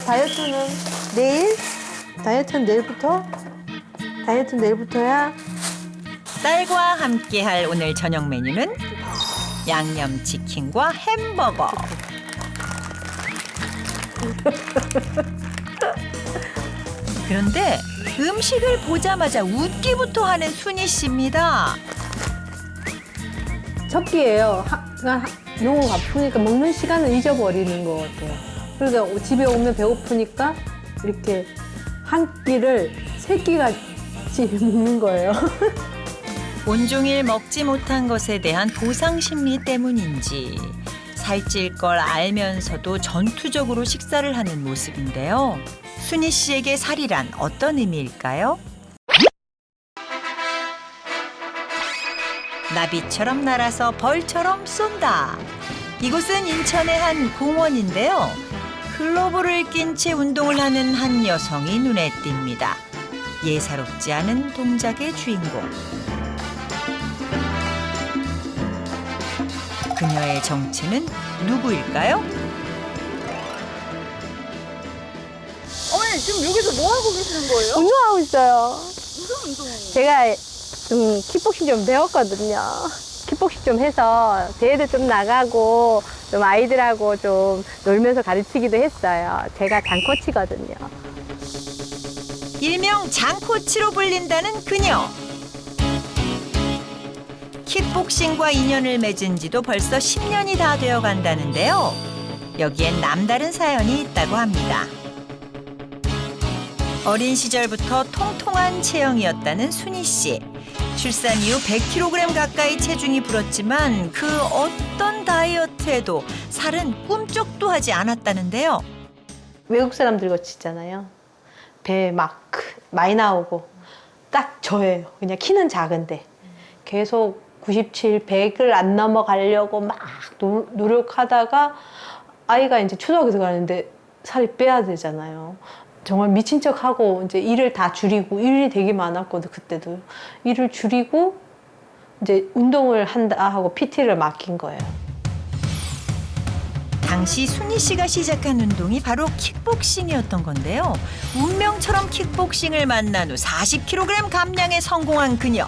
다이어트는 내일? 다이어트는 내일부터? 다이어트는 내일부터야? 딸과 함께할 오늘 저녁 메뉴는 양념치킨과 햄버거. 그런데 음식을 보자마자 웃기부터 하는 순희 씨입니다. 첫 끼예요. 너무 아프니까 먹는 시간을 잊어버리는 것 같아요. 그러니까 집에 오면 배고프니까 이렇게 한 끼를 세 끼같이 먹는 거예요. 온종일 먹지 못한 것에 대한 보상 심리 때문인지 살찔 걸 알면서도 전투적으로 식사를 하는 모습인데요. 순희 씨에게 살이란 어떤 의미일까요? 나비처럼 날아서 벌처럼 쏜다. 이곳은 인천의 한 공원인데요. 글로브를 낀 채 운동을 하는 한 여성이 눈에 띕니다. 예사롭지 않은 동작의 주인공. 그녀의 정체는 누구일까요? 어머니 지금 여기서 뭐 하고 계시는 거예요? 운동하고 있어요. 무슨 운동이에요? 제가 킥복싱 좀 배웠거든요. 킥복싱 좀 해서 대회도 좀 나가고 좀 아이들하고 좀 놀면서 가르치기도 했어요. 제가 장코치거든요. 일명 장코치로 불린다는 그녀. 킥복싱과 인연을 맺은 지도 벌써 10년이 다 되어 간다는데요. 여기엔 남다른 사연이 있다고 합니다. 어린 시절부터 통통한 체형이었다는 순희 씨. 출산 이후 100kg 가까이 체중이 불었지만 그 어떤 다이어트에도 살은 꿈쩍도 하지 않았다는데요. 외국 사람들 같이 있잖아요. 배 막 많이 나오고 딱 저예요. 그냥 키는 작은데 계속 97, 100을 안 넘어가려고 막 노력하다가 아이가 이제 초등학교 가는데 살이 빼야 되잖아요. 정말 미친 척하고 이제 일을 다 줄이고 일이 되게 많았거든. 그때도 일을 줄이고 이제 운동을 한다 하고 PT를 맡긴 거예요. 당시 순희 씨가 시작한 운동이 바로 킥복싱이었던 건데요. 운명처럼 킥복싱을 만난 후 40kg 감량에 성공한 그녀.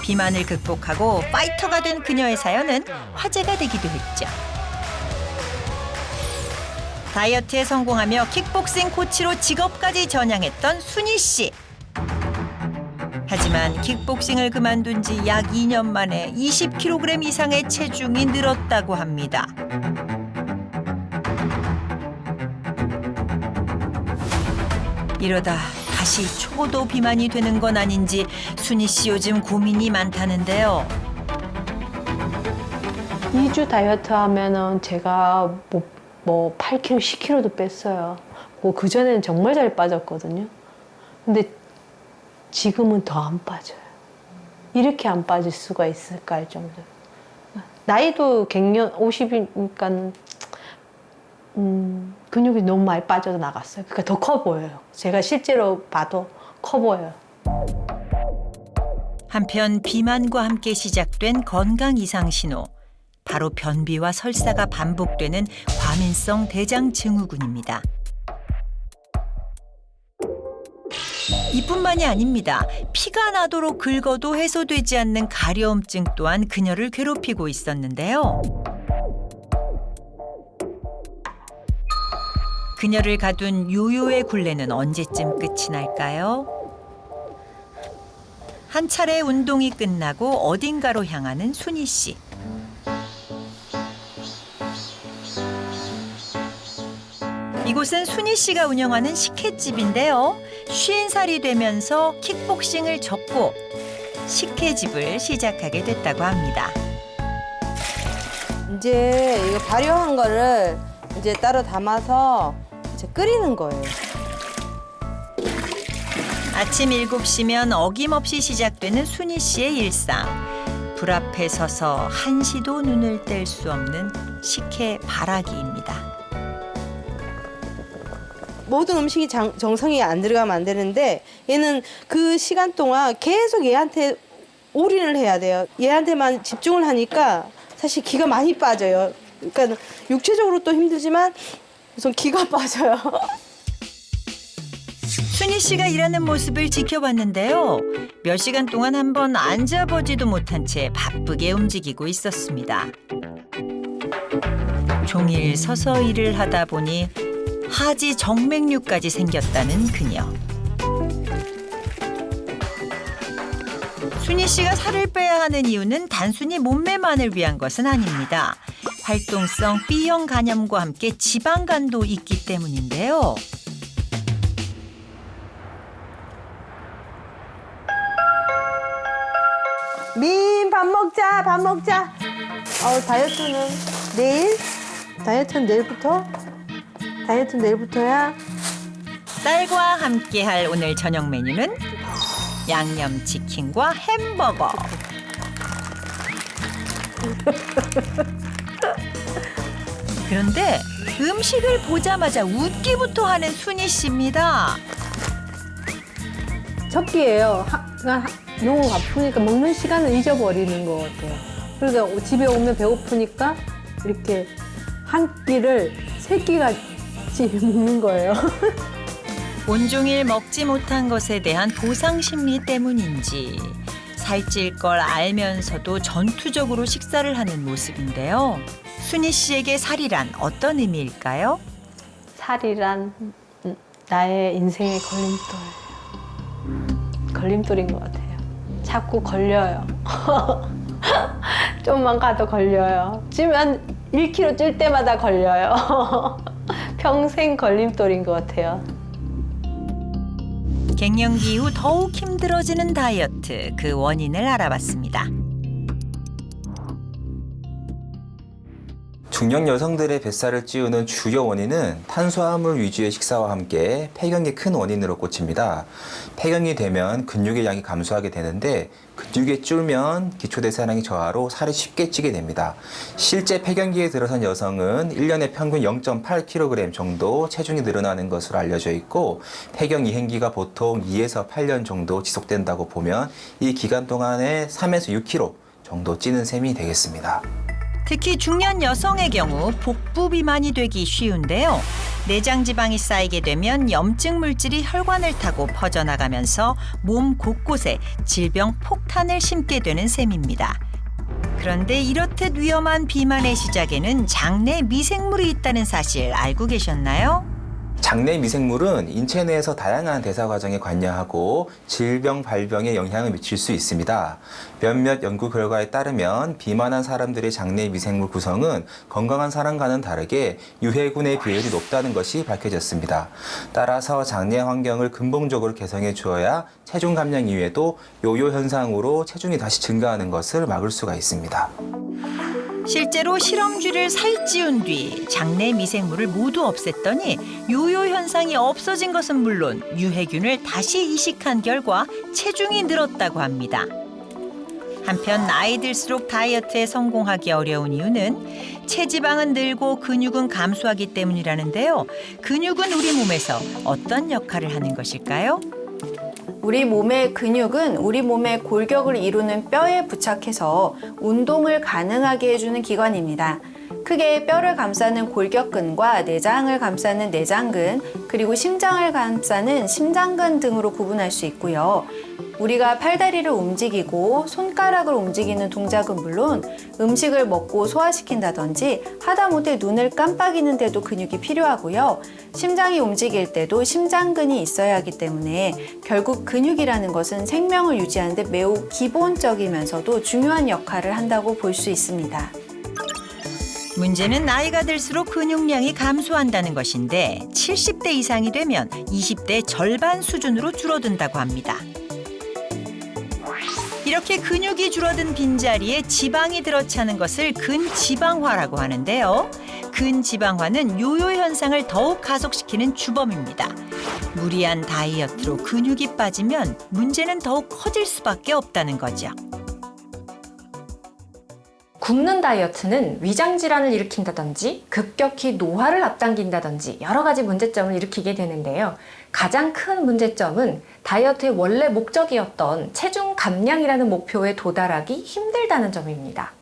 비만을 극복하고 파이터가 된 그녀의 사연은 화제가 되기도 했죠. 다이어트에 성공하며 킥복싱 코치로 직업까지 전향했던 순희 씨. 하지만 킥복싱을 그만둔 지 약 2년 만에 20kg 이상의 체중이 늘었다고 합니다. 이러다 다시 초고도 비만이 되는 건 아닌지 순희 씨 요즘 고민이 많다는데요. 2주 다이어트 하면은 제가 뭐 8kg, 10kg도 뺐어요. 뭐 그전에는 정말 잘 빠졌거든요. 근데 지금은 더 안 빠져요. 이렇게 안 빠질 수가 있을까 할 정도로. 나이도 갱년 50이니까 근육이 너무 많이 빠져 나갔어요. 그러니까 더 커 보여요. 제가 실제로 봐도 커 보여요. 한편 비만과 함께 시작된 건강 이상 신호. 바로 변비와 설사가 반복되는 과민성 대장 증후군입니다. 이뿐만이 아닙니다. 피가 나도록 긁어도 해소되지 않는 가려움증 또한 그녀를 괴롭히고 있었는데요. 그녀를 가둔 요요의 굴레는 언제쯤 끝이 날까요? 한 차례 운동이 끝나고 어딘가로 향하는 순희 씨. 이곳은 순희 씨가 운영하는 식혜집인데요. 50살이 되면서 킥복싱을 접고 식혜집을 시작하게 됐다고 합니다. 이제 이거 발효한 거를 이제 따로 담아서 이제 끓이는 거예요. 아침 7시면 어김없이 시작되는 순희 씨의 일상. 불 앞에 서서 한시도 눈을 뗄 수 없는 식혜 바라기입니다. 모든 음식이 정성이 안 들어가면 안 되는데 얘는 그 시간 동안 계속 얘한테 올인을 해야 돼요. 얘한테만 집중을 하니까 사실 기가 많이 빠져요. 그러니까 육체적으로 또 힘들지만 좀 기가 빠져요. 순희 씨가 일하는 모습을 지켜봤는데요. 몇 시간 동안 한번 앉아보지도 못한 채 바쁘게 움직이고 있었습니다. 종일 서서 일을 하다 보니 하지 정맥류까지 생겼다는 그녀. 순희 씨가 살을 빼야 하는 이유는 단순히 몸매만을 위한 것은 아닙니다. 활동성 B형 간염과 함께 지방간도 있기 때문인데요. 민, 밥 먹자, 밥 먹자. 다이어트는 내일? 다이어트는 내일부터? 다이어트는 내일부터야? 딸과 함께할 오늘 저녁 메뉴는 양념치킨과 햄버거. 그런데 음식을 보자마자 웃기부터 하는 순희 씨입니다. 첫 끼예요. 너무 아프니까 먹는 시간을 잊어버리는 것 같아요. 그러니까 집에 오면 배고프니까 이렇게 한 끼를 세 끼같이 먹는 거예요. 온종일 먹지 못한 것에 대한 보상 심리 때문인지 살찔 걸 알면서도 전투적으로 식사를 하는 모습인데요. 순희 씨에게 살이란 어떤 의미일까요? 살이란 나의 인생의 걸림돌인 것 같아요. 자꾸 걸려요. 좀만 가도 걸려요. 찌면 1kg 찔 때마다 걸려요. 평생 걸림돌인 것 같아요. 갱년기 이후 더욱 힘들어지는 다이어트, 그 원인을 알아봤습니다. 중년 여성들의 뱃살을 찌우는 주요 원인은 탄수화물 위주의 식사와 함께 폐경이 큰 원인으로 꼽힙니다. 폐경이 되면 근육의 양이 감소하게 되는데 근육이 줄면 기초대사량이 저하로 살이 쉽게 찌게 됩니다. 실제 폐경기에 들어선 여성은 1년에 평균 0.8kg 정도 체중이 늘어나는 것으로 알려져 있고 폐경 이행기가 보통 2에서 8년 정도 지속된다고 보면 이 기간 동안에 3에서 6kg 정도 찌는 셈이 되겠습니다. 특히 중년 여성의 경우 복부 비만이 되기 쉬운데요. 내장 지방이 쌓이게 되면 염증 물질이 혈관을 타고 퍼져나가면서 몸 곳곳에 질병 폭탄을 심게 되는 셈입니다. 그런데 이렇듯 위험한 비만의 시작에는 장내 미생물이 있다는 사실 알고 계셨나요? 장내 미생물은 인체 내에서 다양한 대사 과정에 관여하고 질병 발병에 영향을 미칠 수 있습니다. 몇몇 연구 결과에 따르면 비만한 사람들의 장내 미생물 구성은 건강한 사람과는 다르게 유해군의 비율이 높다는 것이 밝혀졌습니다. 따라서 장내 환경을 근본적으로 개선해 주어야 체중 감량 이후에도 요요 현상으로 체중이 다시 증가하는 것을 막을 수가 있습니다. 실제로 실험쥐를 살찌운 뒤 장내 미생물을 모두 없앴더니 요요 현상이 없어진 것은 물론 유해균을 다시 이식한 결과 체중이 늘었다고 합니다. 한편 나이 들수록 다이어트에 성공하기 어려운 이유는 체지방은 늘고 근육은 감소하기 때문이라는데요. 근육은 우리 몸에서 어떤 역할을 하는 것일까요? 우리 몸의 근육은 우리 몸의 골격을 이루는 뼈에 부착해서 운동을 가능하게 해주는 기관입니다. 크게 뼈를 감싸는 골격근과 내장을 감싸는 내장근, 그리고 심장을 감싸는 심장근 등으로 구분할 수 있고요. 우리가 팔다리를 움직이고 손가락을 움직이는 동작은 물론 음식을 먹고 소화시킨다든지 하다못해 눈을 깜빡이는데도 근육이 필요하고요. 심장이 움직일 때도 심장근이 있어야 하기 때문에 결국 근육이라는 것은 생명을 유지하는 데 매우 기본적이면서도 중요한 역할을 한다고 볼 수 있습니다. 문제는 나이가 들수록 근육량이 감소한다는 것인데 70대 이상이 되면 20대 절반 수준으로 줄어든다고 합니다. 이렇게 근육이 줄어든 빈자리에 지방이 들어차는 것을 근지방화라고 하는데요. 근지방화는 요요 현상을 더욱 가속시키는 주범입니다. 무리한 다이어트로 근육이 빠지면 문제는 더욱 커질 수밖에 없다는 거죠. 굶는 다이어트는 위장 질환을 일으킨다든지 급격히 노화를 앞당긴다든지 여러 가지 문제점을 일으키게 되는데요. 가장 큰 문제점은 다이어트의 원래 목적이었던 체중 감량이라는 목표에 도달하기 힘들다는 점입니다.